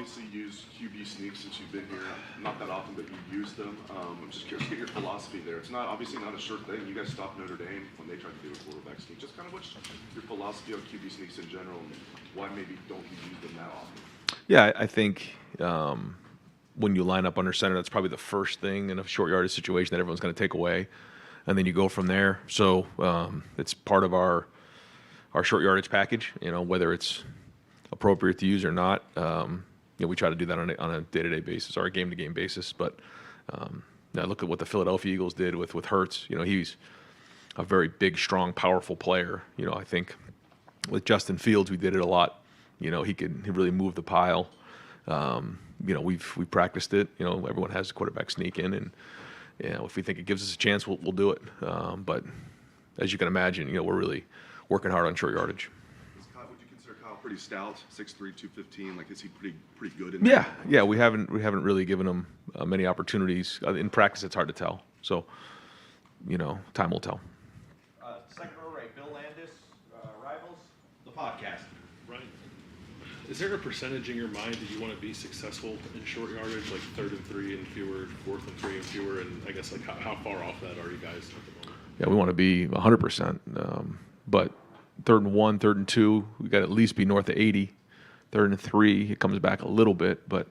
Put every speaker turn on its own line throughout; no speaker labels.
Obviously use QB sneaks since you've been here. Not that often, but you used them. I'm just curious to get your philosophy there. It's not obviously not a sure thing. You guys stopped Notre Dame when they tried to do a quarterback sneak. Just kind of what's your philosophy on QB sneaks in general, and why maybe don't you use them that often?
Yeah, I think when you line up under center, that's probably the first thing in a short yardage situation that everyone's going to take away, and then you go from there. So it's part of our short yardage package. Whether it's appropriate to use or not. We try to do that on a day-to-day basis or a game-to-game basis. But I look at what the Philadelphia Eagles did with Hurts. He's a very big, strong, powerful player. I think with Justin Fields, we did it a lot. He really move the pile. We've practiced it. Everyone has a quarterback sneak in, and if we think it gives us a chance, we'll do it. But as you can imagine, we're really working hard on short yardage.
Would you consider Kyle pretty stout, 6'3", 215? Like, is he pretty good in that?
Yeah. We haven't really given him many opportunities in practice. It's hard to tell. So, time will tell.
Second row right, Bill Landis, Rivals, the podcast.
Right. Is there a percentage in your mind that you want to be successful in short yardage, like 3rd and 3 and fewer, 4th and 3 and fewer, and I guess like how far off that are you guys at the moment?
Yeah, we want to be 100%. But 3rd and 1, 3rd and 2, we got to at least be north of 80. 3rd and 3, it comes back a little bit, but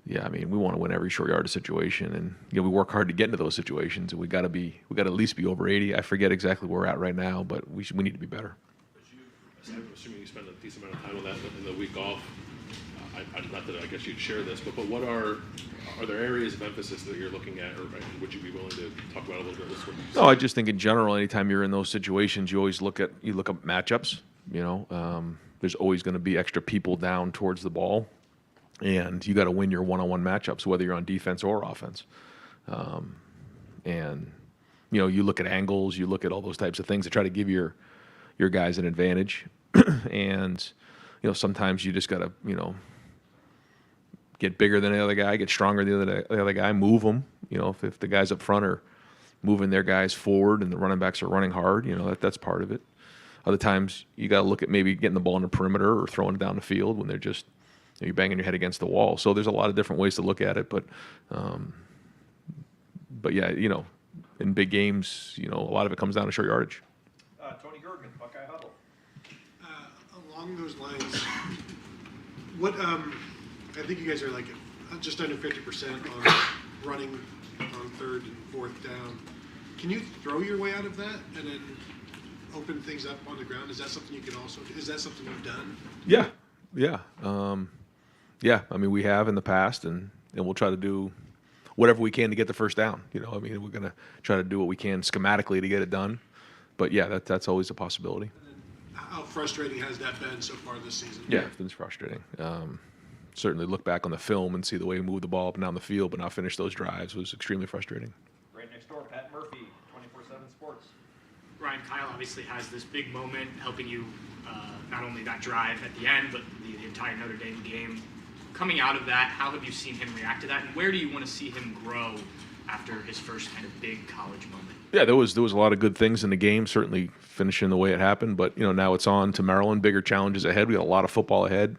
yeah, we want to win every short yardage situation, and we work hard to get into those situations, and we got to at least be over 80. I forget exactly where we're at right now, but we need to be better.
I'm assuming you spend a decent amount of time on that in the week off. Not that I guess you'd share this, but what are there areas of emphasis that you're looking at, or would you be willing to talk about a little bit?
No, I just think in general, anytime you're in those situations, you always look up matchups. There's always going to be extra people down towards the ball, and you got to win your one-on-one matchups, whether you're on defense or offense. And you look at angles, you look at all those types of things to try to give your guys an advantage. And sometimes you just got to get bigger than the other guy, get stronger than the other guy, move them. If the guys up front are moving their guys forward and the running backs are running hard, that's part of it. Other times you got to look at maybe getting the ball in the perimeter or throwing it down the field when they're just you're banging your head against the wall. So there's a lot of different ways to look at it, but yeah, in big games, a lot of it comes down to short yardage.
Tony Gergen, Buckeye Huddle.
Along those lines, what I think you guys are like just under 50% on running on 3rd and 4th down. Can you throw your way out of that and then open things up on the ground? Is that something you can also do? Is that something you've done?
Yeah. We have in the past, and we'll try to do whatever we can to get the first down. We're going to try to do what we can schematically to get it done. But yeah, that's always a possibility.
How frustrating has that been so far this season?
Yeah, it's been frustrating. Certainly look back on the film and see the way we moved the ball up and down the field, but not finish those drives was extremely frustrating.
Right next door, Pat Murphy, 24/7 Sports.
Ryan, Kyle obviously has this big moment helping you not only that drive at the end, but the entire Notre Dame game. Coming out of that, how have you seen him react to that, and where do you want to see him grow after his first kind of big college moment?
Yeah, there was a lot of good things in the game, certainly finishing the way it happened, but now it's on to Maryland, bigger challenges ahead. We got a lot of football ahead.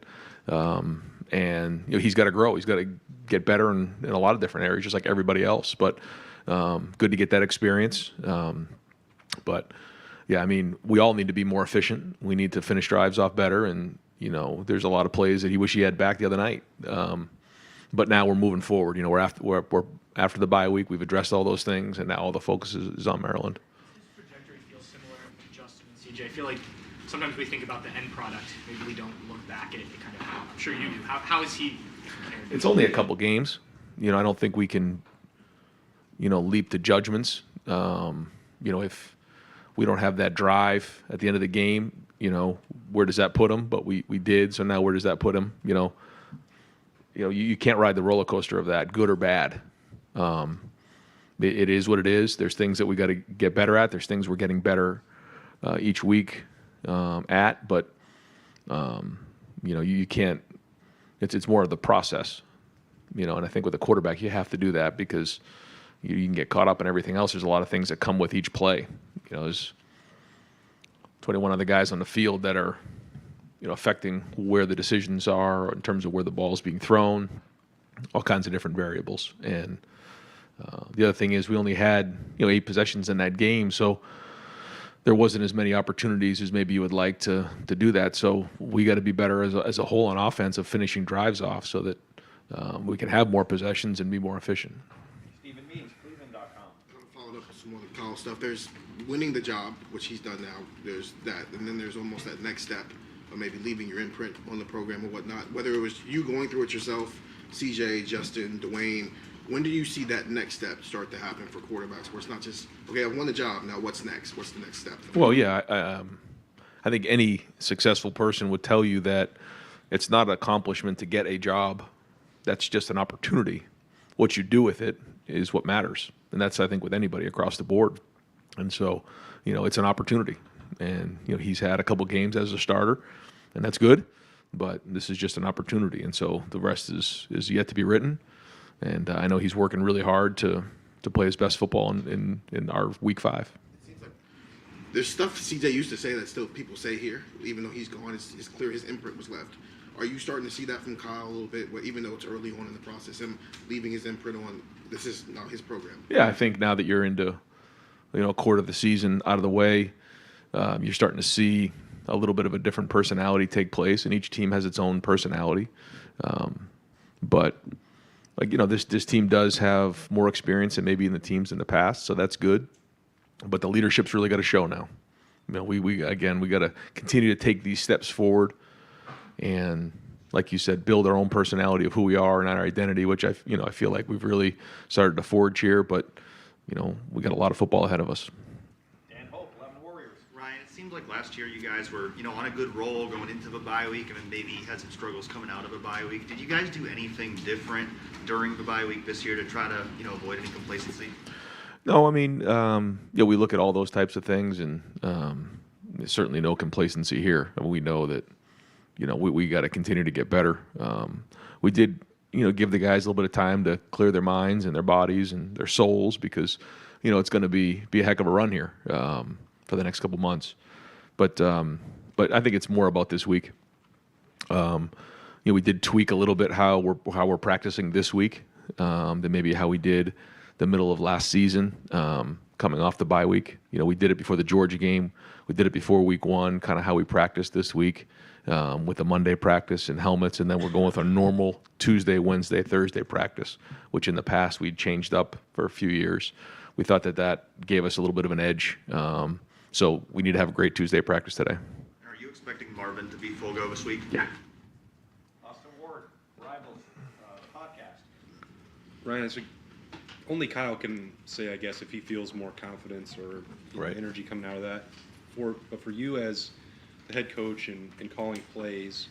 And he's got to grow. He's got to get better in a lot of different areas, just like everybody else. But good to get that experience. But yeah, we all need to be more efficient. We need to finish drives off better. And there's a lot of plays that he wish he had back the other night. But now we're moving forward. We're after the bye week. We've addressed all those things, and now all the focus is on Maryland.
His trajectory feels similar to Justin and CJ. I feel like sometimes we think about the end product. Maybe we don't look back at it kind of how. I'm sure you do. How is he?
It's only a couple games. I don't think we can, leap to judgments. If we don't have that drive at the end of the game, where does that put him? But we did. So now where does that put him? You can't ride the roller coaster of that, good or bad. It is what it is. There's things that we got to get better at. There's things we're getting better each week at, but you can't. It's more of the process, and I think with a quarterback you have to do that because you can get caught up in everything else. There's a lot of things that come with each play. There's 21 other guys on the field that are affecting where the decisions are in terms of where the ball is being thrown, all kinds of different variables. And the other thing is we only had 8 possessions in that game, so there wasn't as many opportunities as maybe you would like to do that. So we got to be better as a whole on offense of finishing drives off so that we can have more possessions and be more efficient.
Stephen Means, Cleveland.com.
Followed up with some more of the Kyle stuff. There's winning the job, which he's done now. There's that, and then there's almost that next step of maybe leaving your imprint on the program or whatnot. Whether it was you going through it yourself, CJ, Justin, Dwayne. When do you see that next step start to happen for quarterbacks, where it's not just, okay, I won the job, now what's next? What's the next step?
Well, yeah, I think any successful person would tell you that it's not an accomplishment to get a job. That's just an opportunity. What you do with it is what matters. And that's, I think, with anybody across the board. And so, it's an opportunity. And, he's had a couple games as a starter, and that's good. But this is just an opportunity. And so the rest is yet to be written. And I know he's working really hard to play his best football in our Week 5.
It seems like there's stuff CJ used to say that still people say here, even though he's gone. It's clear his imprint was left. Are you starting to see that from Kyle a little bit, even though it's early on in the process, him leaving his imprint on this is now his program?
Yeah, I think now that you're into a quarter of the season out of the way, you're starting to see a little bit of a different personality take place, and each team has its own personality. But this team does have more experience than maybe in the teams in the past, so that's good. But the leadership's really got to show now. We got to continue to take these steps forward, and like you said, build our own personality of who we are and our identity, which I feel like we've really started to forge here. But we got a lot of football ahead of us.
Dan Hope, 11 Warriors.
Ryan, it seemed like last year you guys were, on a good roll going into the bye week and then maybe had some struggles coming out of a bye week. Did you guys do anything different during the bye week this year to try to, avoid any complacency?
No, we look at all those types of things, and there's certainly no complacency here. We know that, we got to continue to get better. We did, give the guys a little bit of time to clear their minds and their bodies and their souls because, it's going to be a heck of a run here for the next couple months. But I think it's more about this week. We did tweak a little bit how we're practicing this week than maybe how we did the middle of last season, coming off the bye week. We did it before the Georgia game. We did it before Week 1, kind of how we practiced this week with a Monday practice and helmets, and then we're going with our normal Tuesday, Wednesday, Thursday practice, which in the past we'd changed up for a few years. We thought that gave us a little bit of an edge. So we need to have a great Tuesday practice today.
Are you expecting Marvin to be full go this week?
Yeah.
Austin Ward, Rivals, podcast.
Ryan, only Kyle can say, I guess, if he feels more confidence or
Right.
energy coming out of that. But for you as the head coach and calling plays,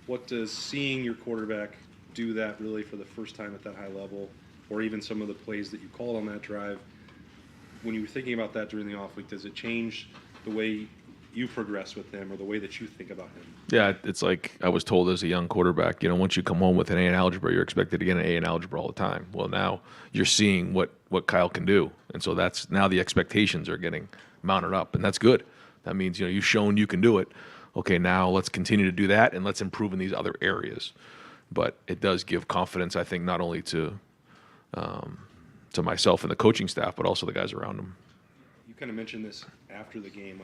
what does seeing your quarterback do that really for the first time at that high level, or even some of the plays that you called on that drive, when you were thinking about that during the off week, does it change the way you progress with him or the way that you think about him?
Yeah, it's like I was told as a young quarterback, once you come home with an A in algebra, you're expected to get an A in algebra all the time. Well, now you're seeing what Kyle can do. And so that's now the expectations are getting mounted up, and that's good. That means, you've shown you can do it. Okay, now let's continue to do that, and let's improve in these other areas. But it does give confidence, I think, not only to myself and the coaching staff, but also the guys around him.
You kind of mentioned this after the game,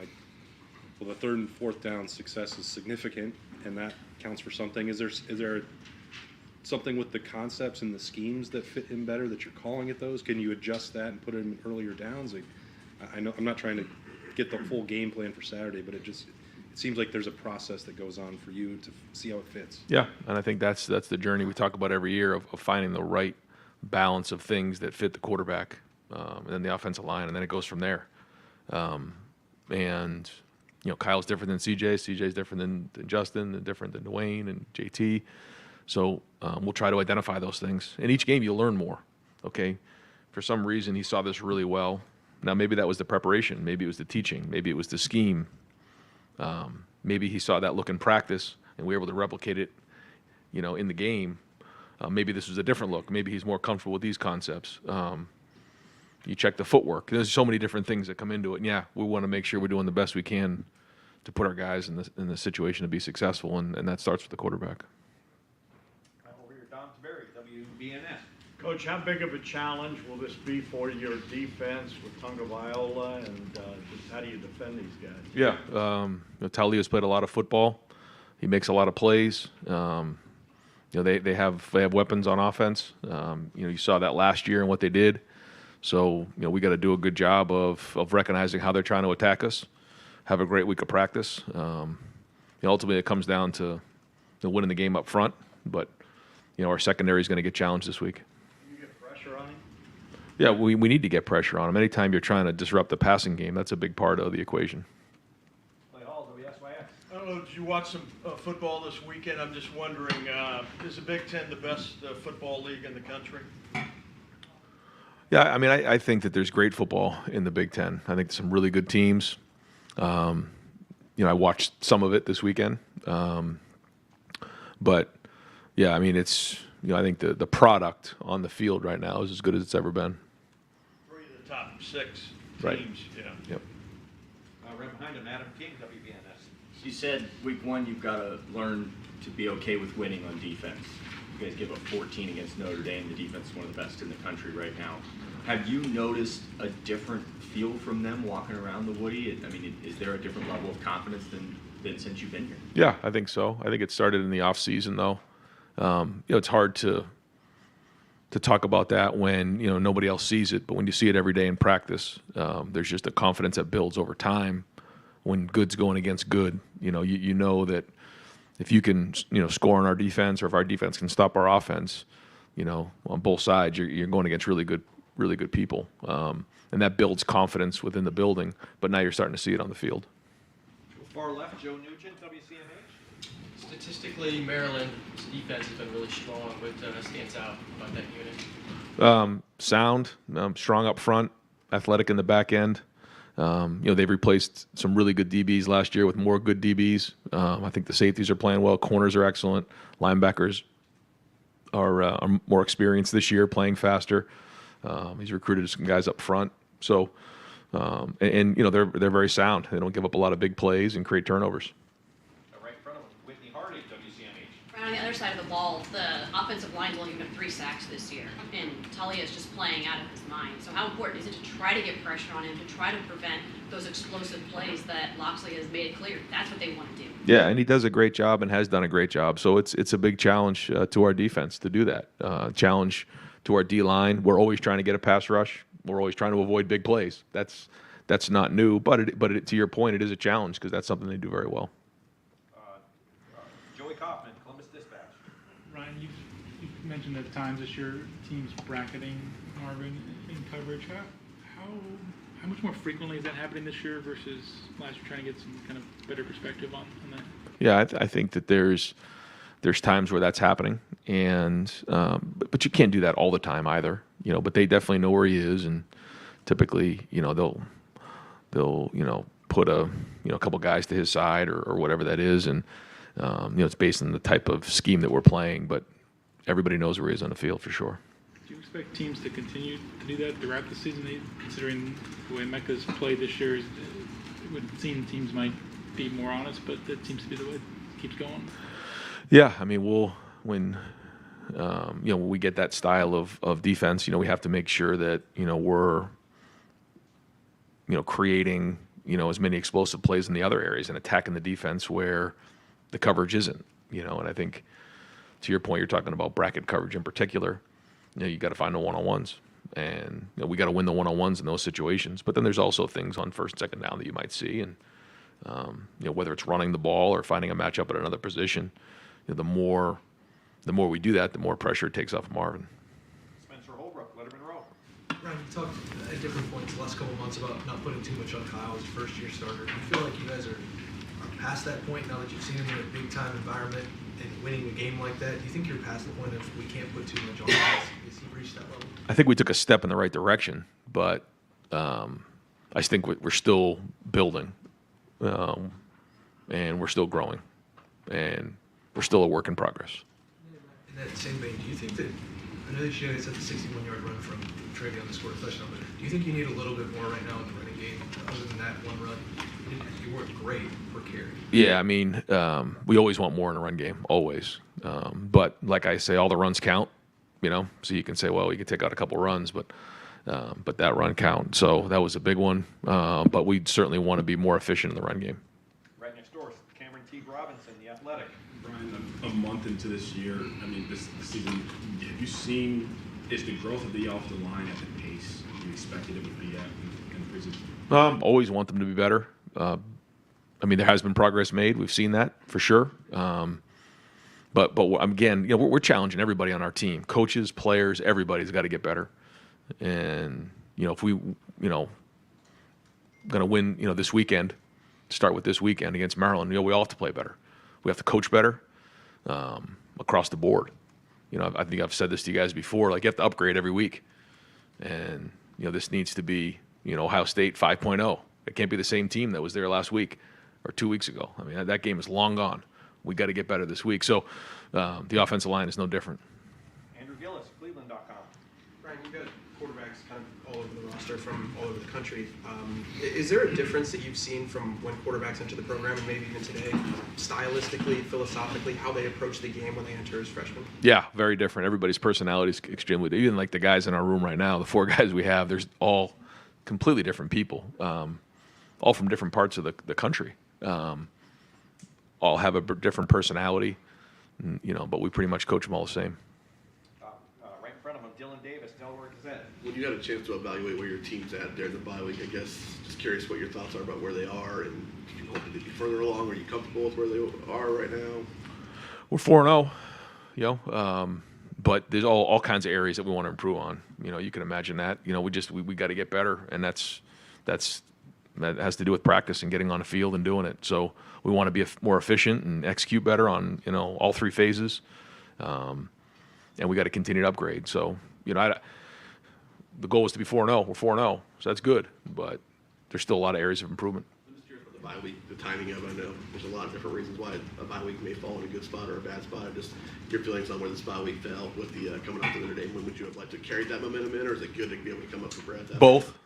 the 3rd and 4th down success is significant, and that counts for something. Is there something with the concepts and the schemes that fit him better that you're calling at those? Can you adjust that and put him in earlier downs? I know I'm not trying to get the full game plan for Saturday, but it seems like there's a process that goes on for you to see how it fits.
Yeah, and I think that's the journey we talk about every year of finding the right balance of things that fit the quarterback and then the offensive line, and then it goes from there. And Kyle's different than CJ. CJ's different than Justin, and different than Dwayne and JT. So we'll try to identify those things. In each game, you'll learn more. Okay, for some reason, he saw this really well. Now, maybe that was the preparation. Maybe it was the teaching. Maybe it was the scheme. Maybe he saw that look in practice, and we were able to replicate it, in the game. Maybe this was a different look. Maybe he's more comfortable with these concepts. You check the footwork. There's so many different things that come into it. And yeah, we want to make sure we're doing the best we can put our guys in the situation to be successful, and that starts with the quarterback.
Over here, Don Taberry, WBNS.
Coach, how big of a challenge will this be for your defense with Tonga Viola, and just how do you defend these guys?
Yeah, Talia's played a lot of football. He makes a lot of plays. They have weapons on offense. You saw that last year and what they did. So we got to do a good job of recognizing how they're trying to attack us. Have a great week of practice. Ultimately, it comes down to winning the game up front. But our secondary is going to get challenged this week.
You get pressure on him?
Yeah, we need to get pressure on him. Anytime you're trying to disrupt the passing game, that's a big part of the equation.
Clay Hall, WSYX.
I don't know, did you watch some football this weekend? I'm just wondering, is the Big Ten the best football league in the country?
Yeah, I mean, I think that there's great football in the Big Ten. I think there's some really good teams. I watched some of it this weekend. But, yeah, I mean, it's, I think the product on the field right now is as good as it's ever been.
3 of the top 6 teams,
Right.
yeah.
Yep.
Right behind him, Adam King, WBNS.
You said week 1 you've got to learn to be okay with winning on defense. You guys gave up 14 against Notre Dame. The defense is one of the best in the country right now. Have you noticed a different feel from them walking around the Woody? I mean, is there a different level of confidence than since you've been here?
Yeah, I think so. I think it started in the off season, though. It's hard to talk about that when nobody else sees it, but when you see it every day in practice, there's just a confidence that builds over time. When good's going against good, you know that if you can score on our defense, or if our defense can stop our offense, on both sides, you're going against really good people, and that builds confidence within the building. But now you're starting to see it on the field.
Far left, Joe Nugent, WCMH.
Statistically, Maryland's defense has been really strong. What stands out about that unit?
Sound, strong up front, athletic in the back end. They've replaced some really good DBs last year with more good DBs. I think the safeties are playing well. Corners are excellent. Linebackers are more experienced this year, playing faster. He's recruited some guys up front. So, they're very sound. They don't give up a lot of big plays and create turnovers.
Right in front of him, Whitney Hardy, WCMH.
Right on the other side of the ball, the offensive line's only given up 3 sacks this year, and Talia is just playing out of his mind. So how important is it to try to get pressure on him, to try to prevent those explosive plays that Loxley has made it clear that's what they want to do?
Yeah, and he does a great job and has done a great job. So it's a big challenge to our defense to do that. Challenge to our D-line. We're always trying to get a pass rush. We're always trying to avoid big plays. That's not new, but to your point, it is a challenge because that's something they do very well.
Joey Kaufman, Columbus Dispatch.
Ryan, you've mentioned at times that your team's bracketing Marvin in coverage. How much more frequently is that happening this year versus last year? Trying to get some kind of better perspective on that.
Yeah, I think that there's times where that's happening, and but you can't do that all the time either. But they definitely know where he is, and typically, they'll put a couple guys to his side or whatever that is, and it's based on the type of scheme that we're playing. But everybody knows where he is on the field for sure.
Do you expect teams to continue to do that throughout the season? Considering the way Mecca's played this year, it would seem teams might be more honest, but that seems to be the way it keeps going.
Yeah, I mean, when we get that style of defense, we have to make sure that we're creating as many explosive plays in the other areas and attacking the defense where the coverage isn't. And I think to your point, you're talking about bracket coverage in particular. You got to find the one-on-ones, and we got to win the one-on-ones in those situations. But then there's also things on first and second down that you might see, and whether it's running the ball or finding a matchup at another position. The more we do that, the more pressure it takes off Marvin.
Spencer Holbrook, Lettermen Row.
Ryan, you talked at different points the last couple of months about not putting too much on Kyle as first-year starter. Do you feel like you guys are past that point now that you've seen him in a big-time environment and winning a game like that? Do you think you're past the point of we can't put too much on him? Has he reached that level?
I think we took a step in the right direction, but I think we're still building, and we're still growing, and we're still a work in progress.
In that same vein, do you think that, I know that you guys had the 61-yard run from Travion to score a touchdown, but do you think you need a little bit more right now in the running game other than that one run? you weren't great per carry.
Yeah, I mean, we always want more in a run game, always. But like I say, all the runs count, so you can say, well, you can take out a couple runs, but that run count. So that was a big one. But we certainly want to be more efficient in the run game.
Right next door, Cameron T. Robinson, the Athletic.
Brian, a month into this year, I mean, this season, have you seen, is the growth of the offensive line at the pace you expected it would be at in preseason?
Always want them to be better. I mean, there has been progress made. We've seen that for sure. But again, we're challenging everybody on our team, coaches, players, everybody's got to get better. And if we, going to win, this weekend, start with this weekend against Maryland, we all have to play better. We have to coach better across the board. I think I've said this to you guys before. Like, you have to upgrade every week, and this needs to be Ohio State 5.0. It can't be the same team that was there last week or 2 weeks ago. I mean, that game is long gone. We got to get better this week. So the offensive line is no different.
Andrew Gillis, Cleveland.com.
Brian, you've got quarterbacks kind of all over the roster from all over the country. Is there a difference that you've seen from when quarterbacks enter the program and maybe even today, stylistically, philosophically, how they approach the game when they enter as freshmen?
Yeah, very different. Everybody's personality is extremely, even like the guys in our room right now, the 4 guys we have, there's all completely different people, all from different parts of the country. All have a different personality, but we pretty much coach them all the same.
Right in front of him, Dylan Davis, Delaware Gazette.
When you had a chance to evaluate where your team's at during the bye week, I guess just curious what your thoughts are about where they are, and do you hope to be further along? Are you comfortable with where they are right now?
We're 4-0, but there's all kinds of areas that we want to improve on. You can imagine that. We got to get better, and that has to do with practice and getting on the field and doing it. So we want to be more efficient and execute better on all 3 phases, and we got to continue to upgrade. So the goal is to be 4-0. We're 4-0, so that's good, but there's still a lot of areas of improvement.
I'm just curious about the bye week, the timing of it. I know there's a lot of different reasons why a bye week may fall in a good spot or a bad spot. Just your feelings on where this bye week fell with the coming up to Notre Dame. When would you have liked to carry that momentum in, or is it good to be able to come up for Brad?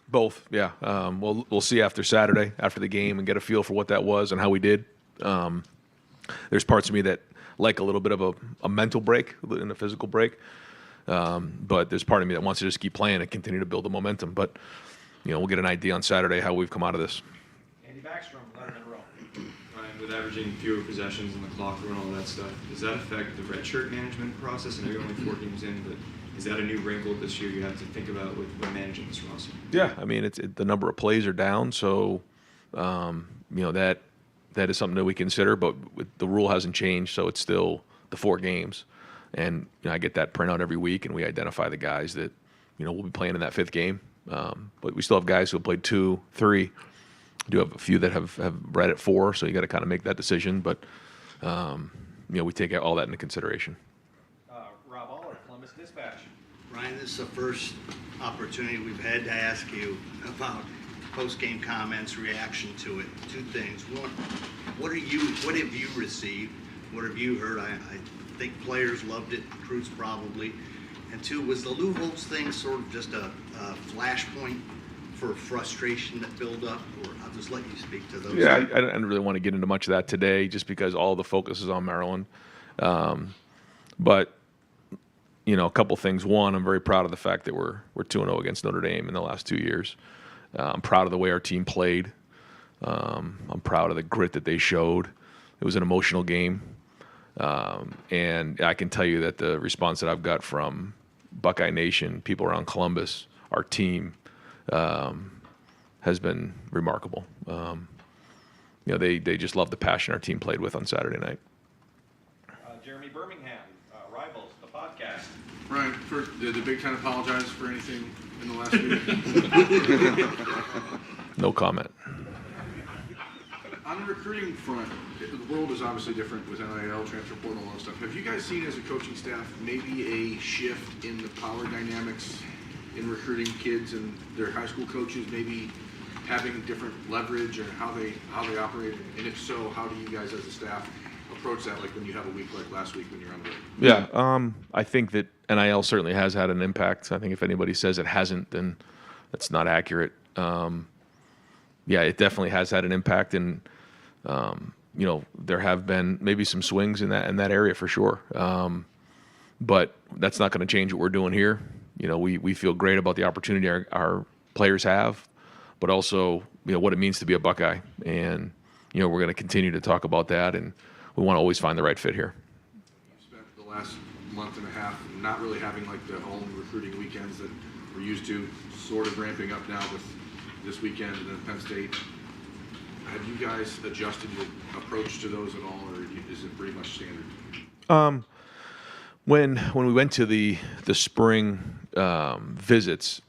Both, yeah. We'll see after Saturday, after the game, and get a feel for what that was and how we did. There's parts of me that like a little bit of a mental break and a physical break, but there's part of me that wants to just keep playing and continue to build the momentum. But we'll get an idea on Saturday how we've come out of this.
Andy Backstrom, Lettermen Row.
Ryan, with averaging fewer possessions in the clock and all that stuff, does that affect the redshirt management process? I know you're only 4 games in, but is that a new wrinkle this year you have to think about when managing this roster?
Yeah, I mean, the number of plays are down, so that is something that we consider. But the rule hasn't changed, so it's still the 4 games, and I get that printout every week, and we identify the guys that we'll be playing in that 5th game. But we still have guys who have played 2, 3. We do have a few that have read at 4, so you got to kind of make that decision. But we take all that into consideration.
Rob Aller, Columbus Dispatch.
Ryan, this is the first opportunity we've had to ask you about post-game comments, reaction to it. 2 things. One, what have you received? What have you heard? I think players loved it, recruits probably. And 2, was the Lou Holtz thing sort of just a flashpoint for frustration that build up? Or I'll just let you speak to those.
Yeah, I don't really want to get into much of that today, just because all the focus is on Maryland. But a couple things. One, I'm very proud of the fact that we're 2-0 against Notre Dame in the last 2 years. I'm proud of the way our team played. I'm proud of the grit that they showed. It was an emotional game. And I can tell you that the response that I've got from Buckeye Nation, people around Columbus, our team, has been remarkable. They just love the passion our team played with on Saturday night.
Jeremy Birmingham, Rivals, the podcast.
Ryan, first, did the Big Ten apologize for anything in the last week?
No comment.
On the recruiting front, the world is obviously different with NIL, transfer portal, and all that stuff. Have you guys seen as a coaching staff maybe a shift in the power dynamics in recruiting kids and their high school coaches, maybe having different leverage or how they operate? And if so, how do you guys as a staff approach that, like when you have a week like last week when you're on the road?
Yeah, I think that NIL certainly has had an impact. I think if anybody says it hasn't, then that's not accurate. yeah, it definitely has had an impact, and there have been maybe some swings in that area for sure. But that's not going to change what we're doing here. We feel great about the opportunity our players have, but also what it means to be a Buckeye, and we're going to continue to talk about that, and we want to always find the right fit here.
You spent the last month and a half not really having like the home recruiting weekends that we're used to, sort of ramping up now with this weekend and then Penn State. Have you guys adjusted your approach to those at all, or is it pretty much standard?
When we went to the spring visits,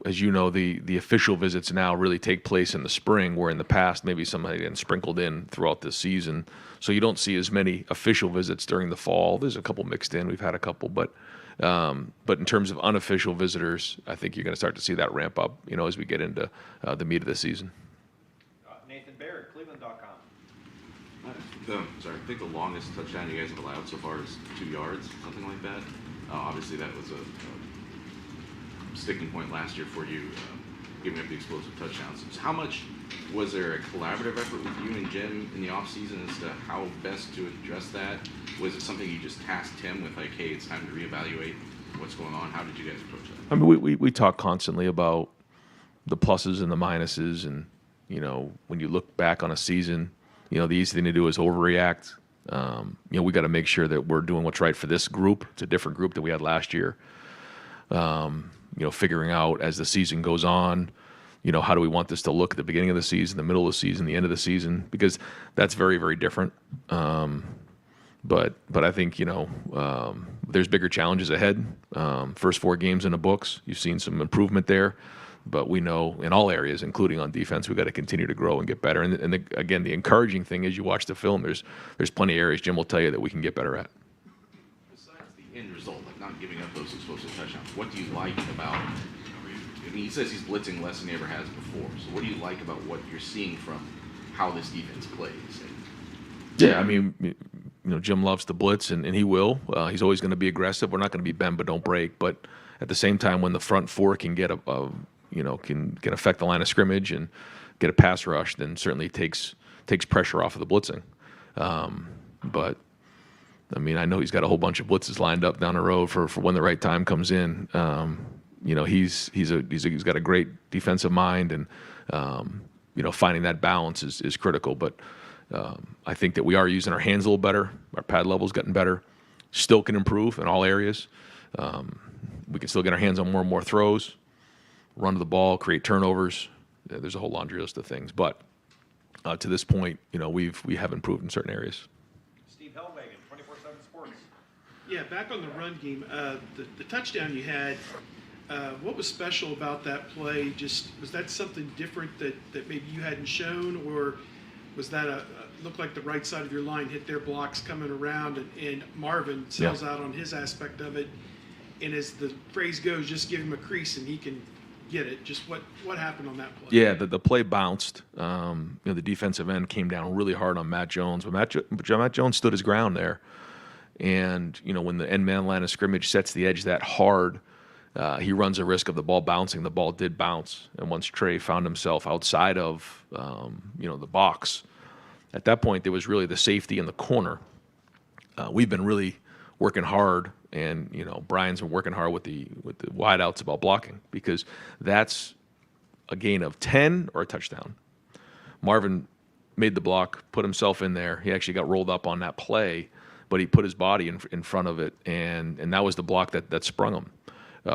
as you know, the official visits now really take place in the spring, where in the past maybe some had been sprinkled in throughout the season. So you don't see as many official visits during the fall. There's a couple mixed in. We've had a couple, but in terms of unofficial visitors, I think you're going to start to see that ramp up, as we get into the meat of the season.
Nathan Barrett, Cleveland.com.
I think the longest touchdown you guys have allowed so far is 2 yards, something like that. Obviously, that was a sticking point last year for you, giving up the explosive touchdowns. So how much was there a collaborative effort with you and Jim in the offseason as to how best to address that? Was it something you just tasked him with, like, hey, it's time to reevaluate what's going on? How did you guys approach that?
I mean, we talk constantly about the pluses and the minuses, and when you look back on a season, the easy thing to do is overreact. We got to make sure that we're doing what's right for this group. It's a different group than we had last year. Figuring out as the season goes on, how do we want this to look at the beginning of the season, the middle of the season, the end of the season, because that's very, very different. But I think, there's bigger challenges ahead. First 4 games in the books, you've seen some improvement there. But we know in all areas, including on defense, we've got to continue to grow and get better. And again, the encouraging thing is you watch the film, there's plenty of areas Jim will tell you that we can get better at.
Besides the end result, like not giving up those explosive touchdowns, what do you like about, he says he's blitzing less than he ever has before. So what do you like about what you're seeing from how this defense plays?
Yeah, I mean, Jim loves to blitz, and he will. He's always going to be aggressive. We're not going to be bend but don't break. But at the same time, when the front 4 can get can affect the line of scrimmage and get a pass rush, then certainly takes pressure off of the blitzing. But I mean, I know he's got a whole bunch of blitzes lined up down the road for when the right time comes in. He's got a great defensive mind, and finding that balance is critical. But I think that we are using our hands a little better. Our pad level's getting better. Still can improve in all areas. We can still get our hands on more and more throws, run to the ball, create turnovers. There's a whole laundry list of things. But to this point, we have improved in certain areas.
Steve Hellwagen, 24/7 Sports.
Yeah, back on the run game, the touchdown you had, what was special about that play? Was that something different that maybe you hadn't shown, or was that looked like the right side of your line hit their blocks coming around, and Marvin sells out on his aspect of it, and as the phrase goes, just give him a crease and he can get it. Just what happened on that play?
Yeah, the play bounced. The defensive end came down really hard on Matt Jones, but Matt Jones stood his ground there. And when the end man line of scrimmage sets the edge that hard, he runs a risk of the ball bouncing. The ball did bounce, and once Trey found himself outside of the box, at that point there was really the safety in the corner. We've been really working hard, and Brian's been working hard with the wideouts about blocking, because that's a gain of 10 or a touchdown. Marvin made the block, put himself in there. He actually got rolled up on that play, but he put his body in front of it, and that was the block that sprung him.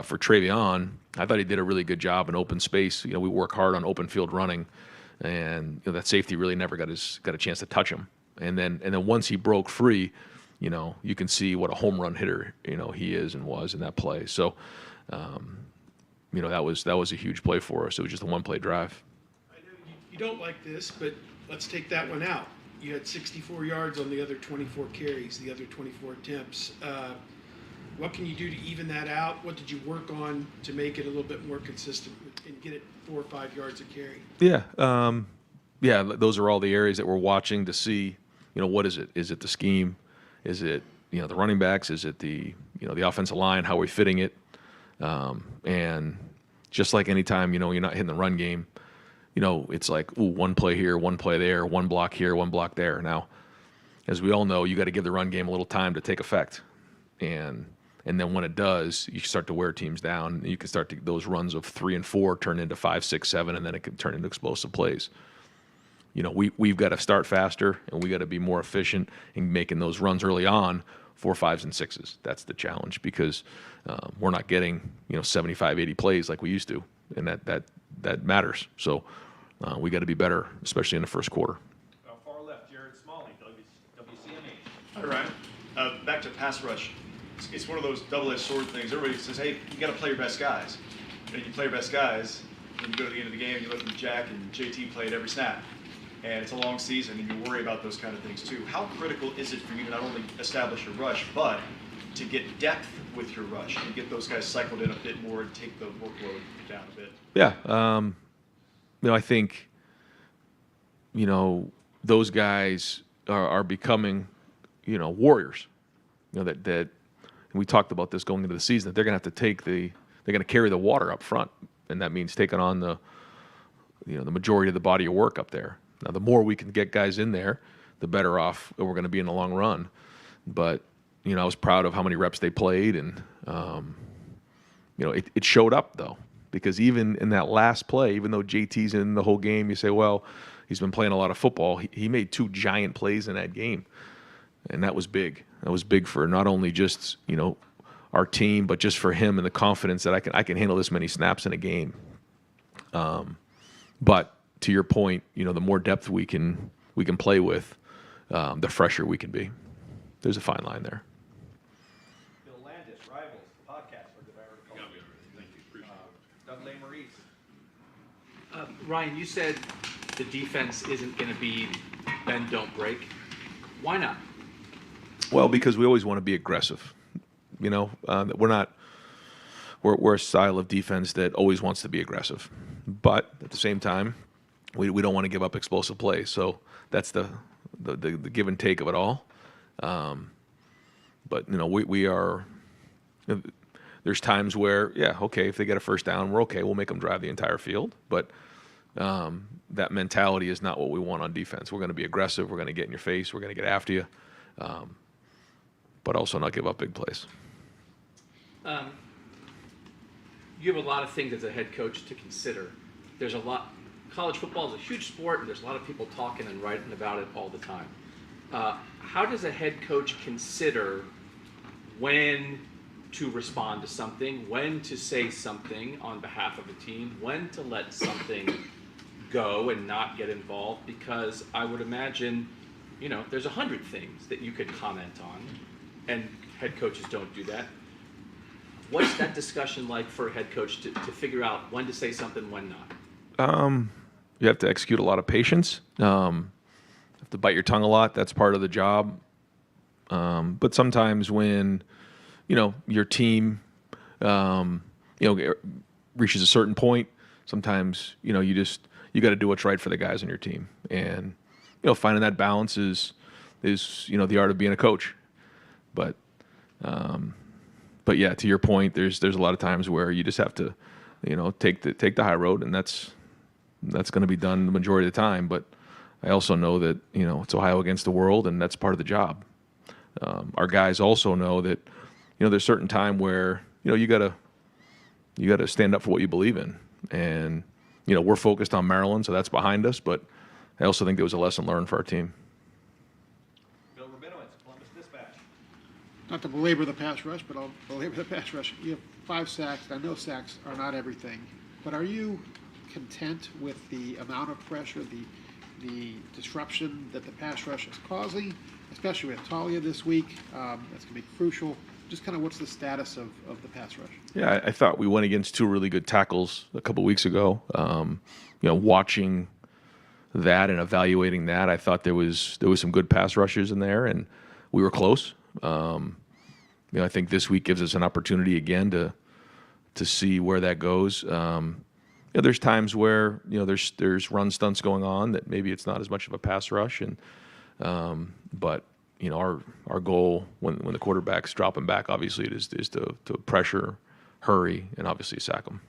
For Travion, I thought he did a really good job in open space. We work hard on open field running, and that safety really never got a chance to touch him. And then once he broke free, you can see what a home run hitter he is and was in that play. So, that was a huge play for us. It was just a one-play drive.
I know you don't like this, but let's take that one out. You had 64 yards on the other 24 carries, the other 24 attempts. What can you do to even that out? What did you work on to make it a little bit more consistent and get it 4 or 5 yards a carry?
Yeah, those are all the areas that we're watching to see. What is it? Is it the scheme? Is it the running backs? Is it the offensive line? How are we fitting it? And just like any time you're not hitting the run game, it's like, ooh, one play here, one play there, one block here, one block there. Now, as we all know, you got to give the run game a little time to take effect. And then when it does, you start to wear teams down. You can start to, those runs of 3 and 4 turn into 5, 6, 7, and then it can turn into explosive plays. We've got to start faster, and we got to be more efficient in making those runs early on, 4, 5s, and 6s. That's the challenge, because we're not getting 75, 80 plays like we used to, and that matters. So we got to be better, especially in the first quarter.
Far left, Jared Smalley, WCME.
Hi, Ryan. Back to pass rush. It's one of those double-edged sword things. Everybody says, hey, you got to play your best guys. And you play your best guys, and you go to the end of the game, you look at Jack and JT played every snap. And it's a long season, and you worry about those kind of things too. How critical is it for you to not only establish your rush, but to get depth with your rush and get those guys cycled in a bit more and take the workload down a bit?
Yeah. I think, those guys are becoming, warriors. That we talked about this going into the season, that they're going to have to they're going to carry the water up front. And that means taking on the majority of the body of work up there. Now, the more we can get guys in there, the better off we're going to be in the long run. But, I was proud of how many reps they played. And, it showed up, though, because even in that last play, even though JT's in the whole game, you say, well, he's been playing a lot of football. He made 2 giant plays in that game. And that was big. That was big for not only just, our team, but just for him and the confidence that I can handle this many snaps in a game. But to your point, the more depth we can play with, the fresher we can be. There's a fine line there.
Bill Landis, Rivals, the podcast, or did I already call you?
Thank you. Appreciate it.
Doug Maurice.
Ryan, you said the defense isn't going to be bend, don't break. Why not?
Well, because we always want to be aggressive. We're a style of defense that always wants to be aggressive, but at the same time, we don't want to give up explosive plays. So that's the give and take of it all. But we are. There's times where, if they get a first down, we're okay. We'll make them drive the entire field, but that mentality is not what we want on defense. We're going to be aggressive. We're going to get in your face. We're going to get after you, but also not give up big plays.
You have a lot of things as a head coach to consider. There's a lot. College football is a huge sport, and there's a lot of people talking and writing about it all the time. How does a head coach consider when to respond to something, when to say something on behalf of a team, when to let something go and not get involved? Because I would imagine, there's 100 things that you could comment on, and head coaches don't do that. What's that discussion like for a head coach to figure out when to say something, when not?
You have to execute a lot of patience. You have to bite your tongue a lot. That's part of the job. But sometimes when, your team, reaches a certain point, sometimes, you got to do what's right for the guys on your team. And, finding that balance is the art of being a coach. But yeah, to your point, there's a lot of times where you just have to, take the high road, and that's going to be done the majority of the time. But I also know that it's Ohio against the world, and that's part of the job. Our guys also know that there's certain time where you gotta stand up for what you believe in, and we're focused on Maryland, so that's behind us. But I also think there was a lesson learned for our team.
Bill Rabinowitz, Columbus Dispatch.
Not to belabor the pass rush, but I'll belabor the pass rush. You have 5 sacks. I know sacks are not everything, but are you content with the amount of pressure, the disruption that the pass rush is causing, especially with Talia this week? That's going to be crucial. Just kind of what's the status of the pass rush?
Yeah, I thought we went against 2 really good tackles a couple weeks ago. Watching that and evaluating that, I thought there was some good pass rushes in there, and we were close. I think this week gives us an opportunity again to see where that goes. There's times where there's run stunts going on that maybe it's not as much of a pass rush, and but our goal when the quarterback's dropping back, obviously it is to pressure, hurry, and obviously sack them.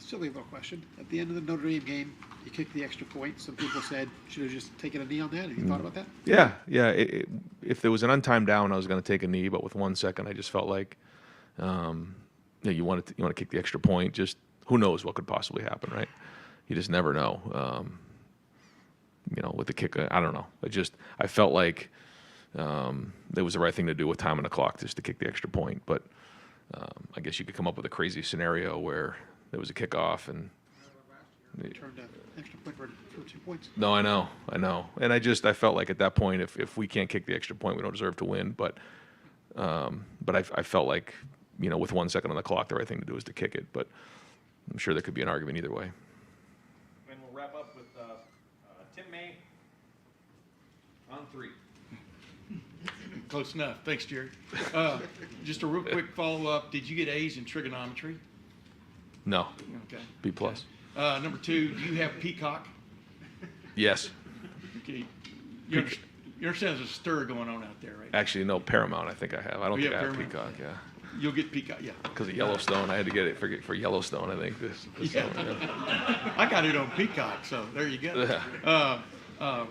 silly little question. At the end of the Notre Dame game, you kicked the extra point. Some people said, should have just taken a knee on that. Have you thought about that?
Yeah. If there was an untimed down, I was going to take a knee, but with 1 second, I just felt like, you want to kick the extra point. Just who knows what could possibly happen, right? You just never know. With the kick, I don't know. I felt like it was the right thing to do with time on the clock, just to kick the extra point. But I guess you could come up with a crazy scenario where there was a kickoff and.
Turned an extra point for 2 points.
No, I know, and I felt like at that point, if we can't kick the extra point, we don't deserve to win. But I felt like, with 1 second on the clock, the right thing to do is to kick it. But I'm sure there could be an argument either way.
And we'll wrap up with Tim May on 3.
Close enough. Thanks, Jerry. Just a real quick follow-up. Did you get A's in trigonometry?
No.
Okay.
B plus.
Number 2, do you have Peacock?
Yes.
Okay. You understand there's a stir going on out there, right?
Actually, no, Paramount. I think I have. I don't think I have
Paramount.
Peacock. Yeah.
You'll get Peacock, yeah.
Because of Yellowstone, I had to get it for Yellowstone. I think
Yeah. I got it on Peacock, so there you go.
Yeah.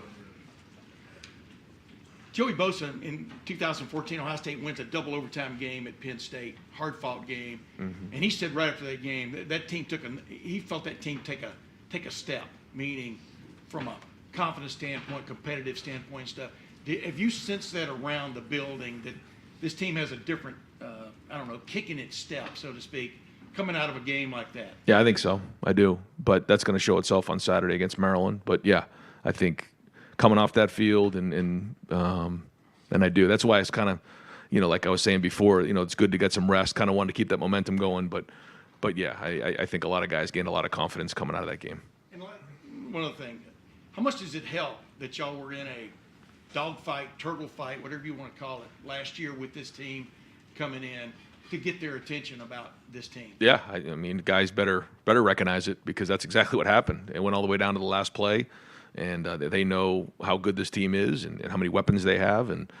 Joey Bosa in 2014, Ohio State wins a double overtime game at Penn State, hard-fought game, and he said right after that game that team he felt that team take a step, meaning from a confidence standpoint, competitive standpoint, and stuff. Have you sensed that around the building that this team has a different, kicking its step, so to speak, coming out of a game like that?
Yeah, I think so. I do, but that's going to show itself on Saturday against Maryland. But yeah, I think coming off that field and I do. That's why it's kind of, like I was saying before, it's good to get some rest. Kind of wanted to keep that momentum going, but yeah, I think a lot of guys gained a lot of confidence coming out of that game.
And one other thing, how much does it help that y'all were in a dogfight, turtle fight, whatever you want to call it, last year with this team coming in to get their attention about this team?
Yeah, I mean, guys better recognize it because that's exactly what happened. It went all the way down to the last play. And they know how good this team is and how many weapons they have. And,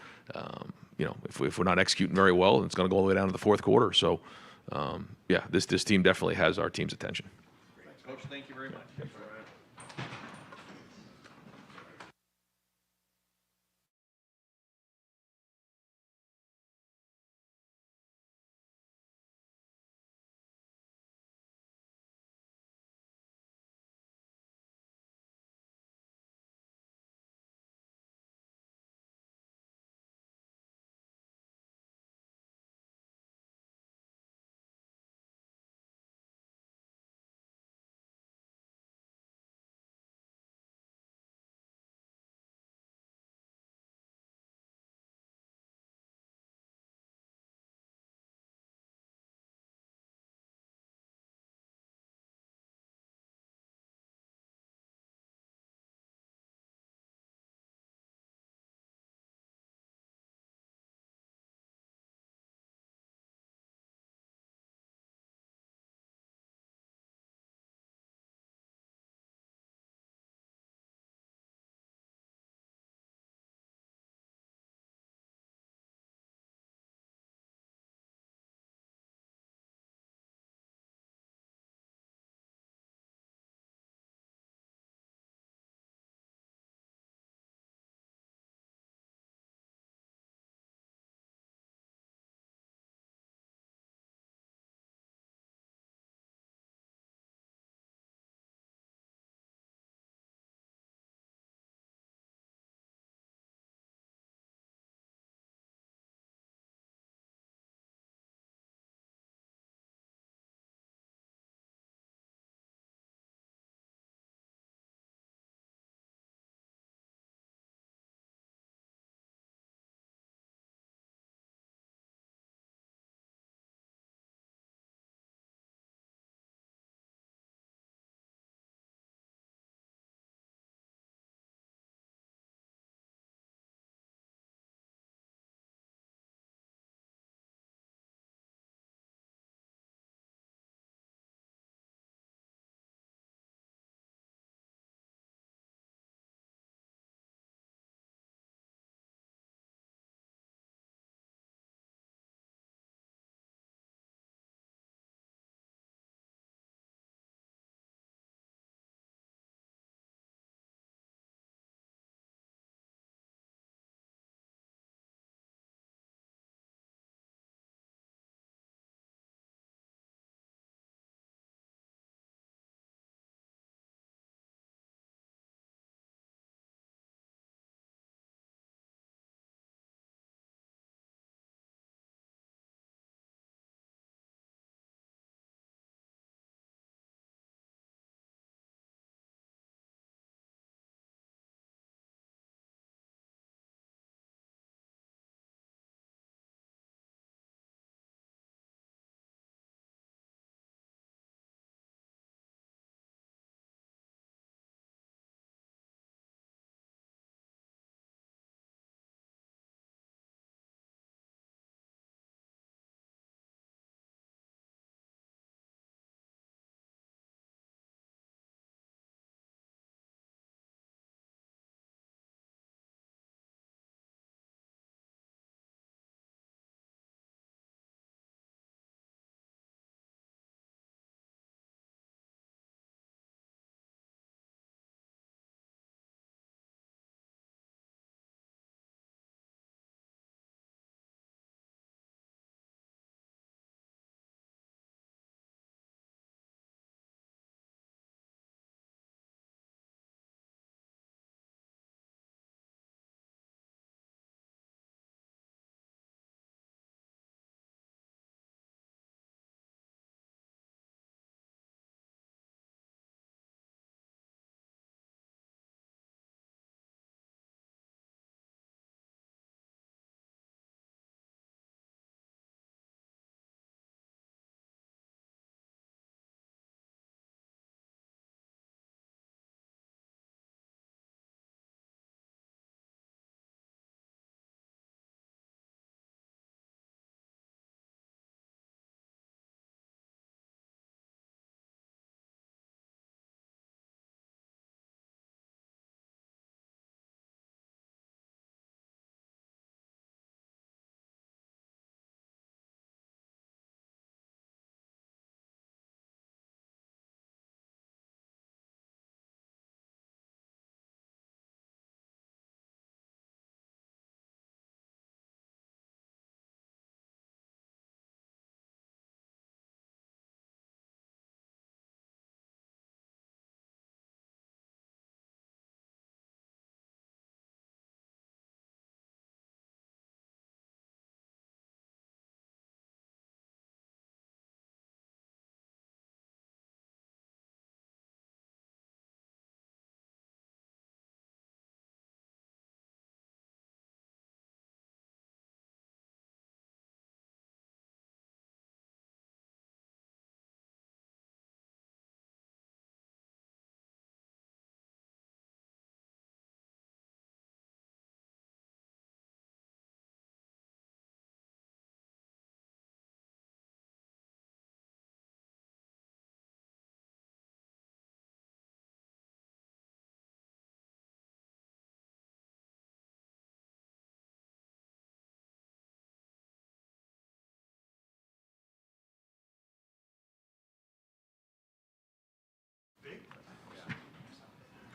if we're not executing very well, it's going to go all the way down to the fourth quarter. So, yeah, this team definitely has our team's attention.
Thanks, Coach. Thank you very much.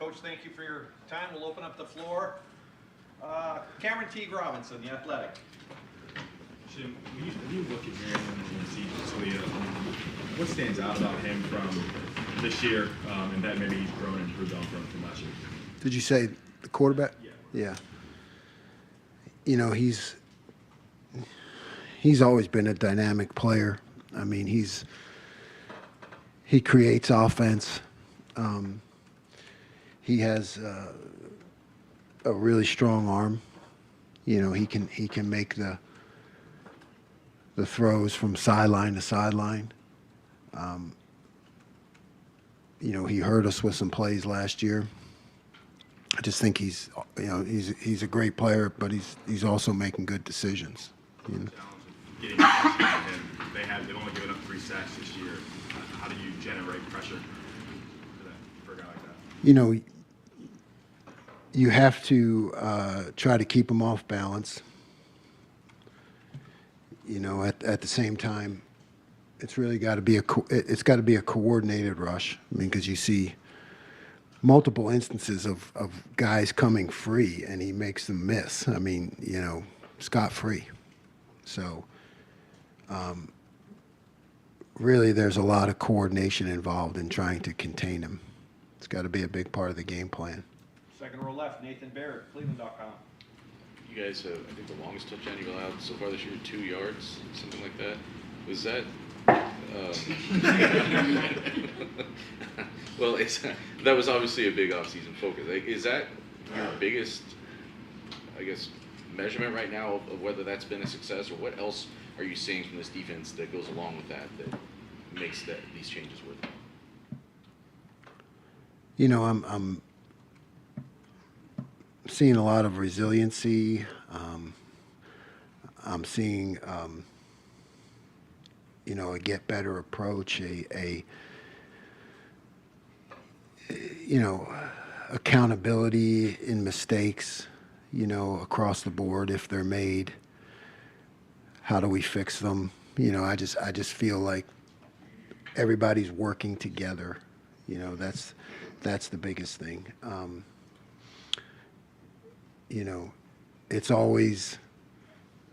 Coach, thank you for your time. We'll open up the floor. Cameron T. Robinson, The Athletic.
Jim, when you look at Maryland and see Talia, what stands out about him from this year, and that maybe he's grown and improved on from last year?
Did you say the quarterback? Yeah. You know, he's always been a dynamic player. I mean, he creates offense. He has a really strong arm. You know, he can make the throws from sideline to sideline. You know, he hurt us with some plays last year. I just think he's a great player, but he's also making good decisions. You know?
Getting pressure on him, they've only given up 3 sacks this year. How do you generate pressure for a guy like that?
You know, you have to try to keep him off balance. You know, at the same time, it's really got to be a coordinated rush. I mean, because you see multiple instances of guys coming free and he makes them miss. I mean, you know, scot-free. So really there's a lot of coordination involved in trying to contain him. It's got to be a big part of the game plan.
Second row left, Nathan Barrett, Cleveland.com.
You guys have, I think, the longest touchdown you've allowed so far this year, 2 yards, something like that. Was that? Well, that was obviously a big offseason focus. Like, is that your biggest, I guess, measurement right now of whether that's been a success, or what else are you seeing from this defense that goes along with that makes these changes worth it?
You know, I'm seeing a lot of resiliency. I'm seeing, you know, a get better approach, you know, accountability in mistakes, you know, across the board if they're made. How do we fix them? You know, I just feel like everybody's working together. You know, that's the biggest thing. You know, it's always,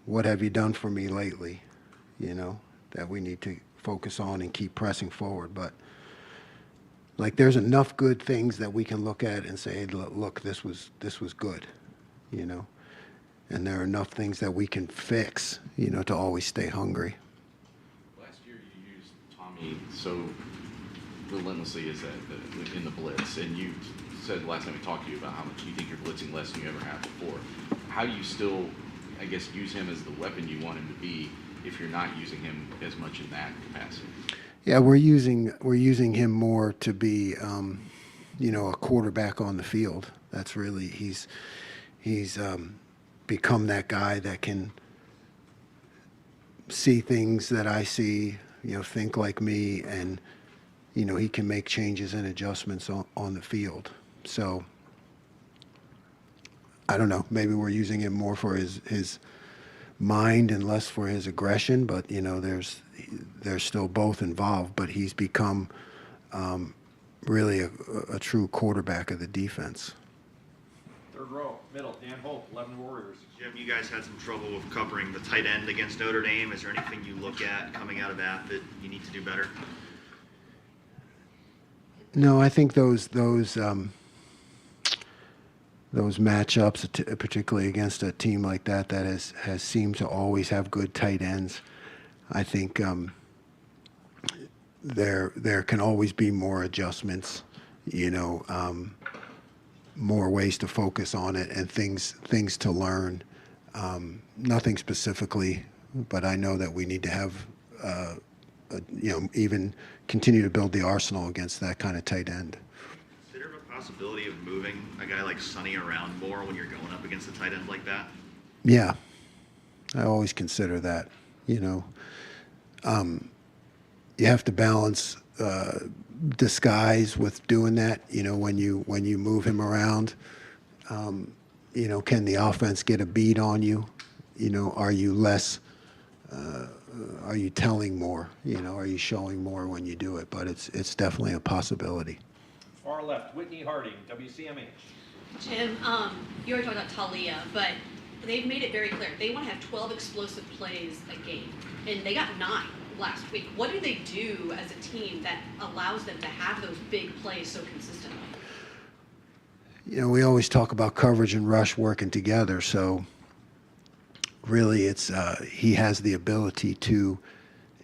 what have you done for me lately? You know, that we need to focus on and keep pressing forward. But like, there's enough good things that we can look at and say, hey, look, this was good, you know. And there are enough things that we can fix, you know, to always stay hungry.
Last year you used Tommy so relentlessly as that in the blitz, and you said last time we talked to you about how much you think you're blitzing less than you ever have before. How do you still, I guess, use him as the weapon you want him to be if you're not using him as much in that capacity?
Yeah, we're using him more to be, you know, a quarterback on the field. That's really he's become that guy that can see things that I see, you know, think like me, and you know, he can make changes and adjustments on the field. So I don't know, maybe we're using him more for his mind and less for his aggression, but you know, there's still both involved, but he's become really a true quarterback of the defense.
Third row, middle, Dan Hope, 11 Warriors.
Jim, you guys had some trouble with covering the tight end against Notre Dame. Is there anything you look at coming out of that you need to do better?
No, I think those matchups, particularly against a team like that has seemed to always have good tight ends. I think there can always be more adjustments, you know, more ways to focus on it and things to learn. Nothing specifically, but I know that we need to have, you know, even continue to build the arsenal against that kind of tight end.
Is there a possibility of moving a guy like Sonny around more when you're going up against a tight end like that?
Yeah, I always consider that. You know, you have to balance disguise with doing that. You know, when you move him around, you know, can the offense get a beat on you? You know, are you less? Are you telling more? You know, are you showing more when you do it? But it's definitely a possibility.
Far left, Whitney Harding, WCMH.
Jim, you already talked about Talia, but they've made it very clear. They want to have 12 explosive plays a game, and they got 9 last week. What do they do as a team that allows them to have those big plays so consistently?
You know, we always talk about coverage and rush working together, so really it's he has the ability to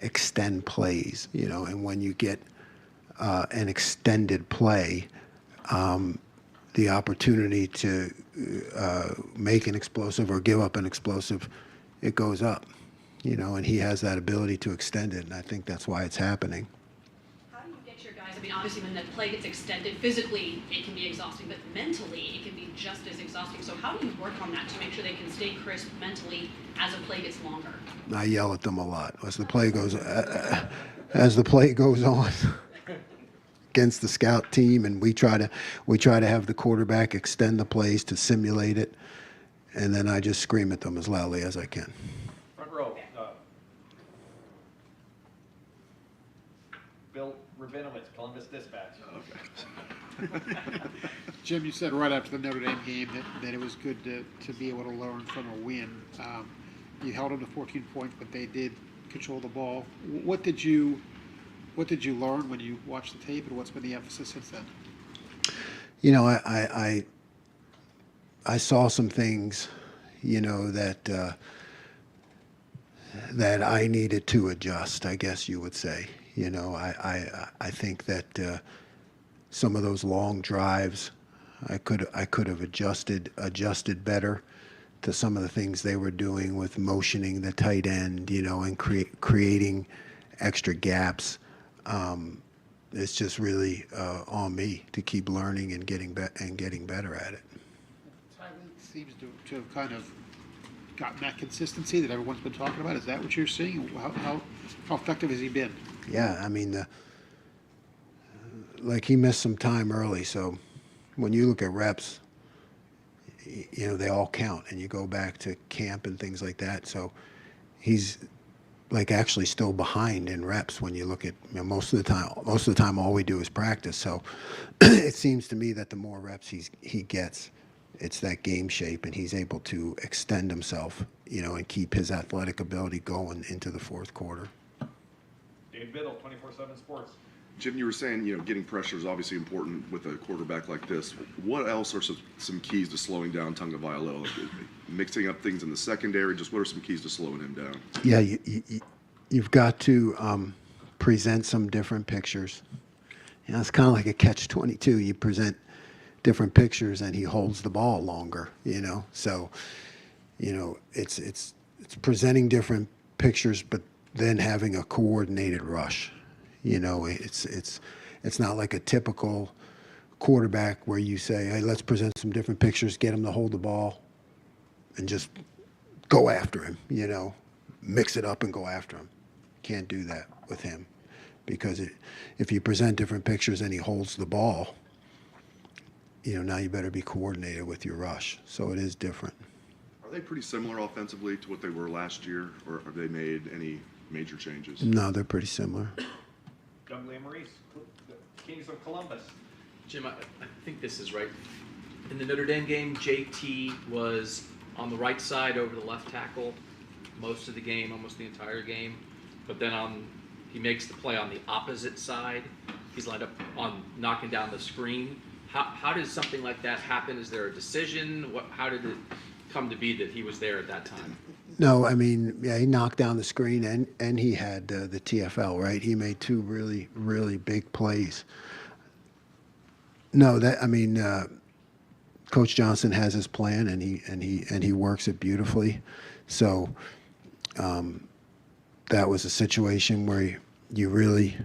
extend plays, you know, and when you get an extended play, the opportunity to make an explosive or give up an explosive, it goes up, you know, and he has that ability to extend it, and I think that's why it's happening.
How do you get your guys, I mean, obviously when the play gets extended, physically it can be exhausting, but mentally it can be just as exhausting. So how do you work on that to make sure they can stay crisp mentally as a play gets longer?
I yell at them a lot as the play goes on against the scout team, and we try to have the quarterback extend the plays to simulate it, and then I just scream at them as loudly as I can.
Front row, Bill Rabinowitz, Columbus Dispatch.
Jim, you said right after the Notre Dame game that it was good to be able to learn from a win. You held them to 14 points, but they did control the ball. What did you learn when you watched the tape, and what's been the emphasis since then?
You know, I saw some things, you know, that I needed to adjust, I guess you would say. You know, I think that some of those long drives, I could have adjusted better to some of the things they were doing with motioning the tight end, you know, and creating extra gaps. It's just really on me to keep learning and getting better at it.
Tyreek seems to have kind of gotten that consistency that everyone's been talking about. Is that what you're seeing? How effective has he been?
Yeah, I mean, like he missed some time early, so when you look at reps, you know, they all count, and you go back to camp and things like that. So he's like actually still behind in reps when you look at, you know, most of the time all we do is practice. So it seems to me that the more reps he gets, it's that game shape, and he's able to extend himself, you know, and keep his athletic ability going into the fourth quarter.
Dave Biddle, 24/7 Sports.
Jim, you were saying, you know, getting pressure is obviously important with a quarterback like this. What else are some keys to slowing down Tagovailoa? Like mixing up things in the secondary, just what are some keys to slowing him down?
Yeah, you've got to present some different pictures. You know, it's kind of like a catch-22. You present different pictures, and he holds the ball longer, you know. So, you know, it's presenting pictures, but then having a coordinated rush. You know, it's not like a typical quarterback where you say, hey, let's present some different pictures, get him to hold the ball, and just go after him, you know, mix it up and go after him. Can't do that with him, because if you present different pictures and he holds the ball, you know, now you better be coordinated with your rush. So it is different.
Are they pretty similar offensively to what they were last year, or have they made any major changes?
No, they're pretty similar.
Doug Maurice, Kings of Columbus.
Jim, I think this is right. In the Notre Dame game, JT was on the right side over the left tackle most of the game, almost the entire game. But then he makes the play on the opposite side. He's lined up on knocking down the screen. How does something like that happen? Is there a decision? How did it come to be that he was there at that time?
No, I mean, yeah, he knocked down the screen, and he had the TFL, right? He made 2 really, really big plays. No, Coach Johnson has his plan, and he works it beautifully. So that was a situation where you really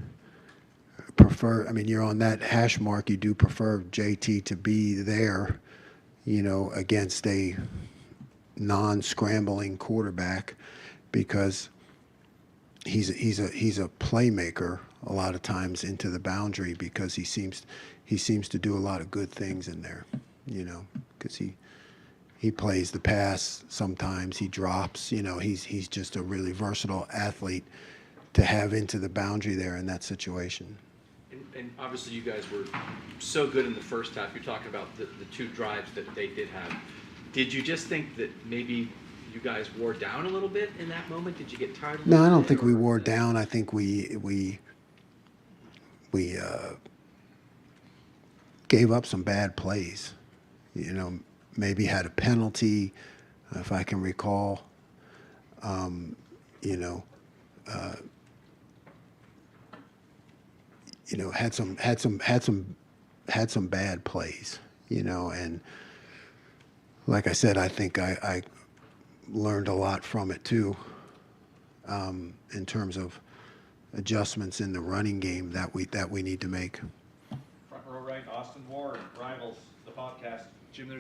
prefer. I mean, you're on that hash mark. You do prefer JT to be there, you know, against a non-scrambling quarterback, because he's a playmaker a lot of times into the boundary, because he seems to do a lot of good things in there, you know, because he plays the pass sometimes, he drops, you know, he's just a really versatile athlete to have into the boundary there in that situation.
and obviously you guys were so good in the first half. You're talking about the 2 drives that they did have. Did you just think that maybe you guys wore down a little bit in that moment? Did you get tired of it?
No, I don't think we wore down. I think we gave up some bad plays. You know, maybe had a penalty, if I can recall. Had some bad plays. And like I said, I think I learned a lot from it too, in terms of adjustments in the running game that we need to make.
Front row right, Austin Ward, Rivals, the podcast.
Jim,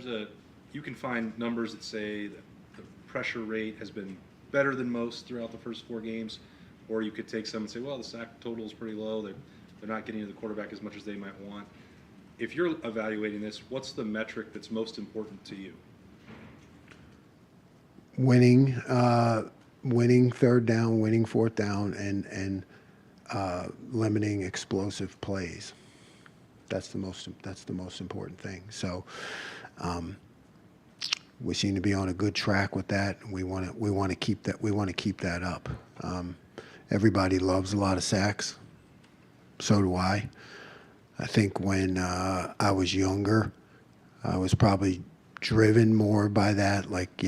you can find numbers that say that the pressure rate has been better than most throughout the first 4 games, or you could take some and say, well, the sack total is pretty low. They're not getting to the quarterback as much as they might want. If you're evaluating this, what's the metric that's most important to you?
Winning 3rd down, winning 4th down, and limiting explosive plays. That's the most important thing. So we seem to be on a good track with that. We want to keep that up. Everybody loves a lot of sacks. So do I. I think when I was younger, I was probably driven more by that. Like,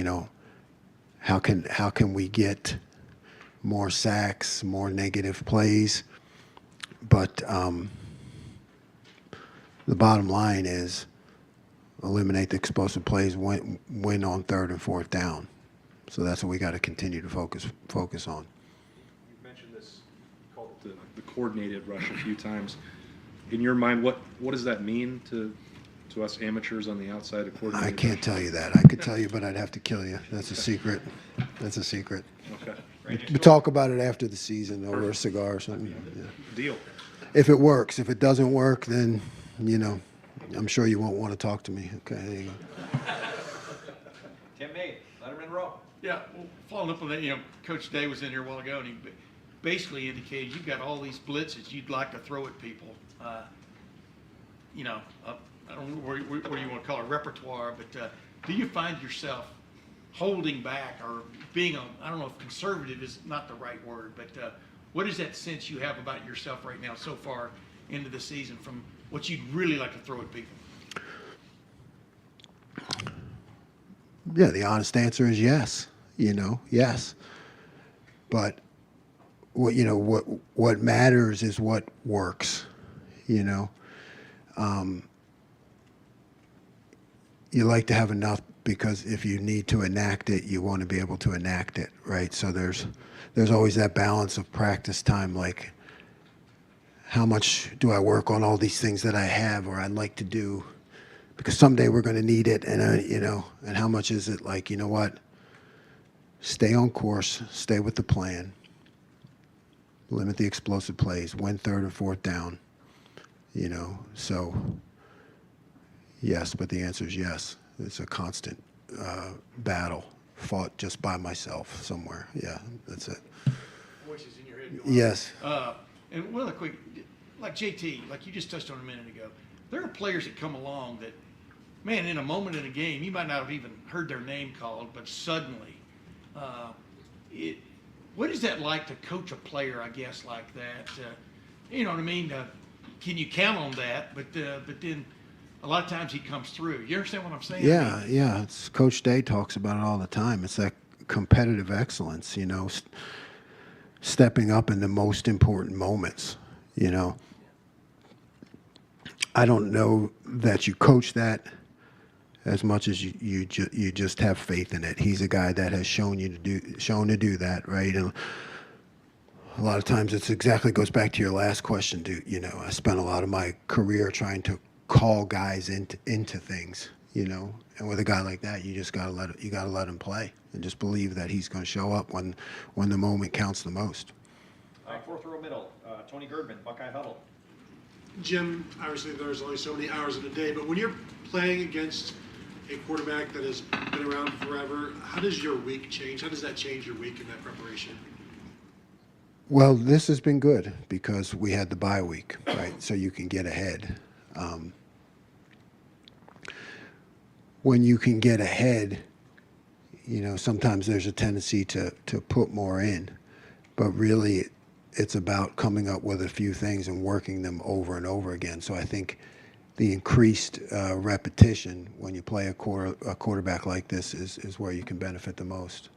how can we get more sacks, more negative plays? But the bottom line is eliminate the explosive plays, win on 3rd and 4th down. So that's what we got to continue to focus on.
You mentioned this, you called it the coordinated rush a few times. In your mind, what does that mean to us amateurs on the outside of coordinated?
I can't tell you that. I could tell you, but I'd have to kill you. That's a secret. That's a secret.
Okay.
We'll talk about it after the season over a cigar or something. Yeah.
Deal.
If it works. If it doesn't work, then, I'm sure you won't want to talk to me. Okay, there you go.
Tim May, Lettermen Row.
Yeah, well, following up on that, Coach Day was in here a while ago, and he basically indicated you've got all these blitzes you'd like to throw at people. I don't know what you want to call it, repertoire, but do you find yourself holding back or being I don't know if conservative is not the right word, but what is that sense you have about yourself right now so far into the season from what you'd really like to throw at people?
Yeah, the honest answer is yes. Yes. But what matters is what works. You like to have enough, because if you need to enact it, you want to be able to enact it, right? So there's always that balance of practice time, like how much do I work on all these things that I have or I'd like to do, because someday we're going to need it, and and how much is it like, what? Stay on course, stay with the plan, limit the explosive plays, win 3rd and 4th down, so yes, but the answer is yes. It's a constant battle fought just by myself somewhere. Yeah, that's it.
Voices in your head.
Yes.
And one other quick, like JT, like you just touched on a minute ago, there are players that come along that, man, in a moment in a game, you might not have even heard their name called, but suddenly, what is that like to coach a player, I guess, like that? You know what I mean? Can you count on that? But then a lot of times he comes through. You understand what I'm saying?
Yeah, yeah. It's Coach Day talks about it all the time. It's that competitive excellence, stepping up in the most important moments, I don't know that you coach that as much as you just have faith in it. He's a guy that has shown to do that, right? And a lot of times it's exactly goes back to your last question, I spent a lot of my career trying to call guys into things, and with a guy like that, you just gotta let him play and just believe that he's going to show up when the moment counts the most.
4th row middle, Tony Girdman, Buckeye Huddle.
Jim, obviously there's only so many hours in a day, but when you're playing against a quarterback that has been around forever, how does your week change? How does that change your week in that preparation?
Well, this has been good because we had the bye week, right? So you can get ahead. When you can get ahead, sometimes there's a tendency to put more in, but really it's about coming up with a few things and working them over and over again. So I think the increased repetition when you play a quarterback like this is where you can benefit the most.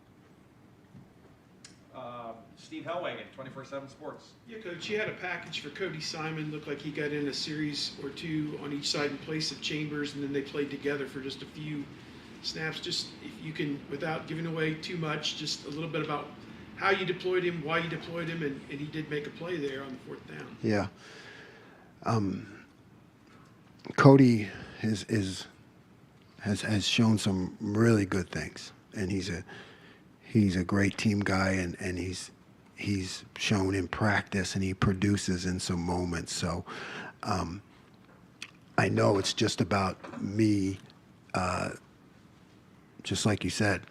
Steve Hellwagon, 24/7 Sports.
Yeah, Coach, you had a package for Cody Simon. Looked like he got in a series or two on each side in place of Chambers, and then they played together for just a few snaps. Just if you can, without giving away too much, just a little bit about how you deployed him, why you deployed him, and he did make a play there on the fourth down.
Yeah. Cody has shown some really good things, and he's a great team guy, and he's shown in practice, and he produces in some moments. So I know it's just about me, just like you said,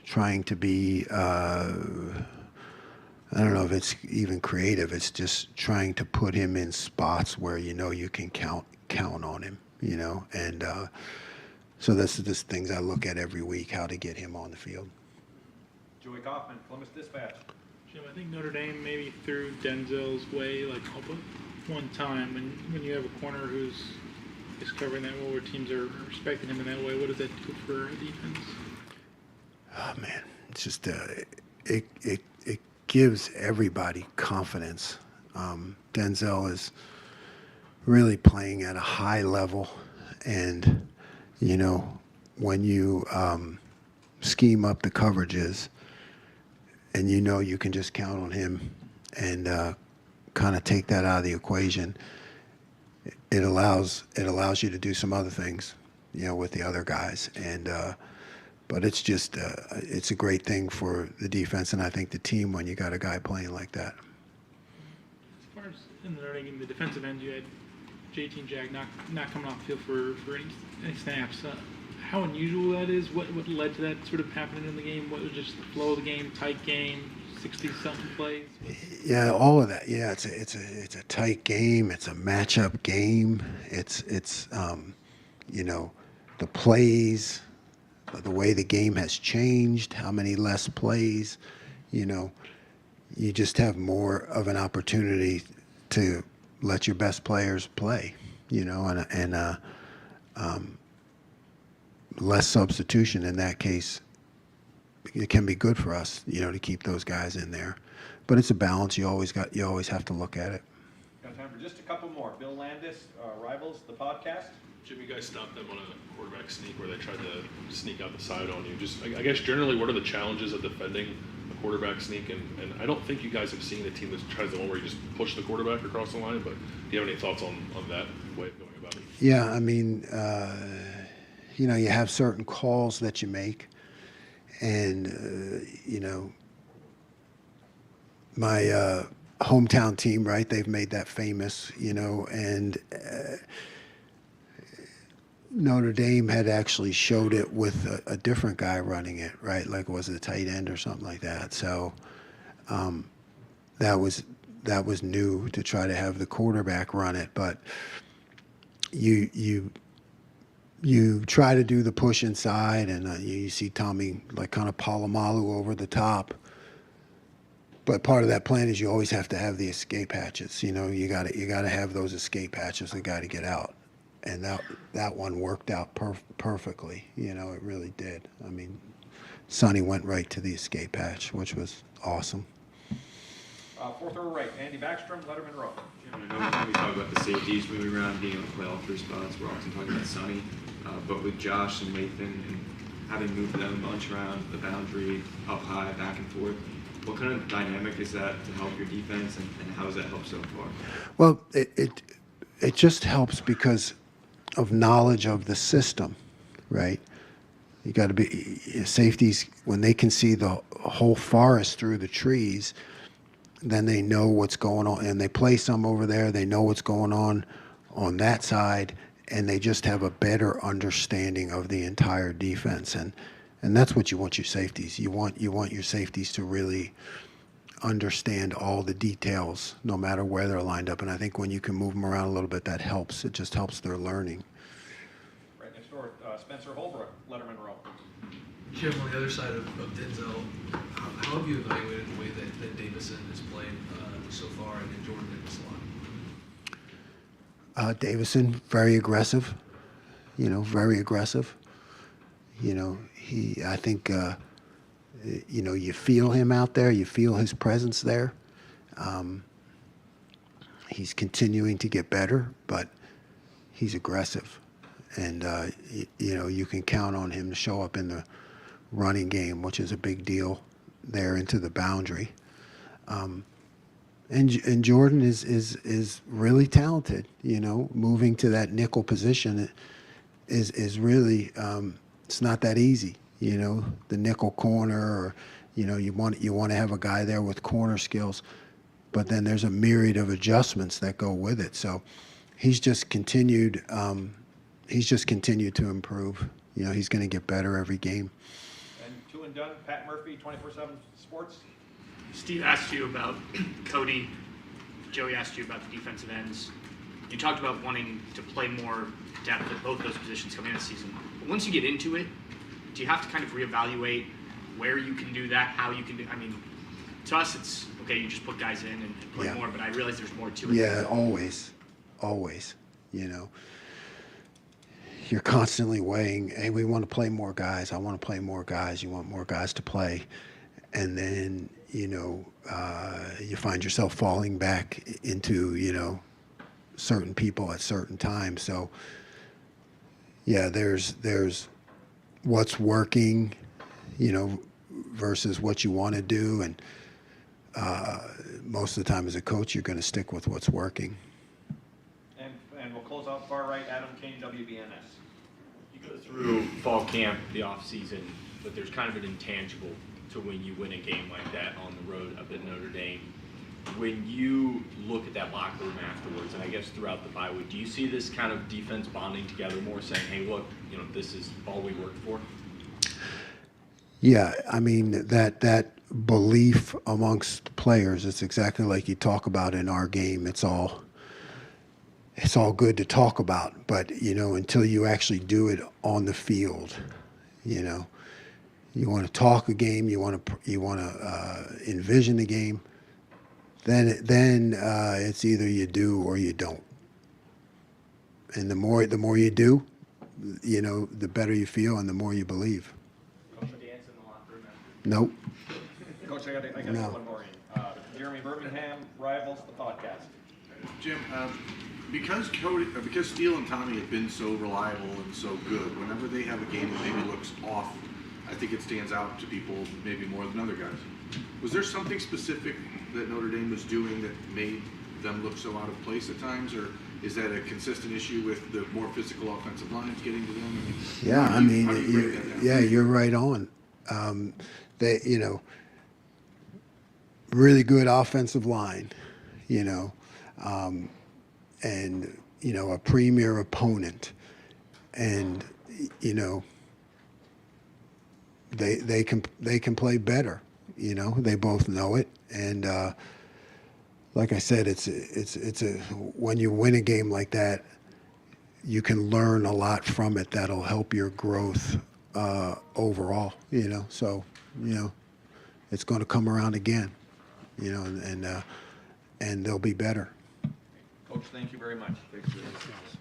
trying to be, I don't know if it's even creative. It's just trying to put him in spots where you can count on him, and so that's just things I look at every week, how to get him on the field.
Joey Kaufman, Columbus Dispatch.
Jim, I think Notre Dame maybe threw Denzel's way like one time. When you have a corner who's covering that well, where teams are respecting him in that way, what does that do for defense?
Oh man, it's just it gives everybody confidence. Denzel is really playing at a high level, and when you scheme up the coverages, and you can just count on him and kind of take that out of the equation, it allows you to do some other things, with the other guys. And but it's just it's a great thing for the defense and I think the team when you got a guy playing like that.
As far as in the Notre Dame, the defensive end, you had JT and Jack not coming off the field for any snaps. How unusual that is? What led to that sort of happening in the game? What was just the flow of the game, tight game, 60-something plays?
Yeah, all of that. Yeah, it's a tight game. It's a matchup game. It's the plays, the way the game has changed, how many less plays. You just have more of an opportunity to let your best players play. And less substitution in that case, it can be good for us, to keep those guys in there. But it's a balance. You always have to look at it.
Got time for just a couple more. Bill Landis, Rivals, the podcast.
Jim, you guys stopped them on a quarterback sneak where they tried to sneak out the side on you. Just, I guess, generally, what are the challenges of defending a quarterback sneak? And I don't think you guys have seen a team that tries the one where you just push the quarterback across the line, but do you have any thoughts on that way of going about it?
Yeah, I mean, you have certain calls that you make, and my hometown team, right? They've made that famous, and Notre Dame had actually showed it with a different guy running it, right? Like was it a tight end or something like that? So that was new to try to have the quarterback run it, but you try to do the push inside, and you see Tommy like kind of Palomalu over the top. But part of that plan is you always have to have the escape hatches. You got to have those escape hatches. The guy to get out, and that one worked out perfectly. It really did. I mean, Sonny went right to the escape hatch, which was awesome.
Fourth row right, Andy Backstrom, Lettermen Row.
I know when we talk about the safeties moving around, being able to play all three spots, we're often talking about Sonny. But with Josh and Lathan and having moved them a bunch around the boundary, up high, back and forth, what kind of dynamic is that to help your defense, and how has that helped so far?
Well, it just helps because of knowledge of the system, right? You got to be safeties when they can see the whole forest through the trees. Then they know what's going on, and they play some over there. They know what's going on that side, and they just have a better understanding of the entire defense. And that's what you want your safeties. You want your safeties to really understand all the details, no matter where they're lined up. And I think when you can move them around a little bit, that helps. It just helps their learning.
Right next door, Spencer Holbrook, Lettermen Row.
Jim, on the other side of Denzel, how have you evaluated the way that Davison has played so far, and then Jordan did this a lot?
Davison, very aggressive, very aggressive. I think, you feel him out there, you feel his presence there. He's continuing to get better, but he's aggressive. And, you can count on him to show up in the running game, which is a big deal there into the boundary. And Jordan is really talented. Moving to that nickel position is really it's not that easy. The nickel corner, or you want to have a guy there with corner skills, but then there's a myriad of adjustments that go with it. So he's just continued to improve. He's going to get better every game.
And two and done, Pat Murphy, 24/7 Sports.
Steve asked you about Cody. Joey asked you about the defensive ends. You talked about wanting to play more depth at both those positions coming into the season. But once you get into it, do you have to kind of reevaluate where you can do that, how you can do? I mean, to us, it's okay. You just put guys in and play more. But I realize there's more to it.
Yeah, always. You're constantly weighing. Hey, we want to play more guys. I want to play more guys. You want more guys to play, and then you find yourself falling back into certain people at certain times. So yeah, there's what's working, versus what you want to do, and most of the time as a coach, you're going to stick with what's working.
And we'll close out far right, Adam Kane, WBNS.
You go through fall camp, the off season, but there's kind of an intangible to when you win a game like that on the road up at Notre Dame. When you look at that locker room afterwards, and I guess throughout the bye week, do you see this kind of defense bonding together more, saying, hey, look, this is all we worked for?
Yeah, I mean, that belief amongst players, it's exactly like you talk about in our game. It's all good to talk about, but, until you actually do it on the field, you want to talk a game, you want to envision the game, then it's either you do or you don't. And the more you do, the better you feel and the more you believe.
Coach, the answer in the locker room after?
Nope.
Coach, I got
No.
one more in. Jeremy Birmingham, Rivals, the podcast.
Jim, because Steele and Tommy have been so reliable and so good, whenever they have a game that maybe looks off, I think it stands out to people maybe more than other guys. Was there something specific that Notre Dame was doing that made them look so out of place at times, or is that a consistent issue with the more physical offensive lines getting to them?
Yeah,
how do you break that down?
you're right on. They, really good offensive line, and a premier opponent, and they can play better. They both know it, and like I said, it's when you win a game like that, you can learn a lot from it that'll help your growth overall. So it's going to come around again. And they'll be better.
Coach, thank you very much. Thanks for this.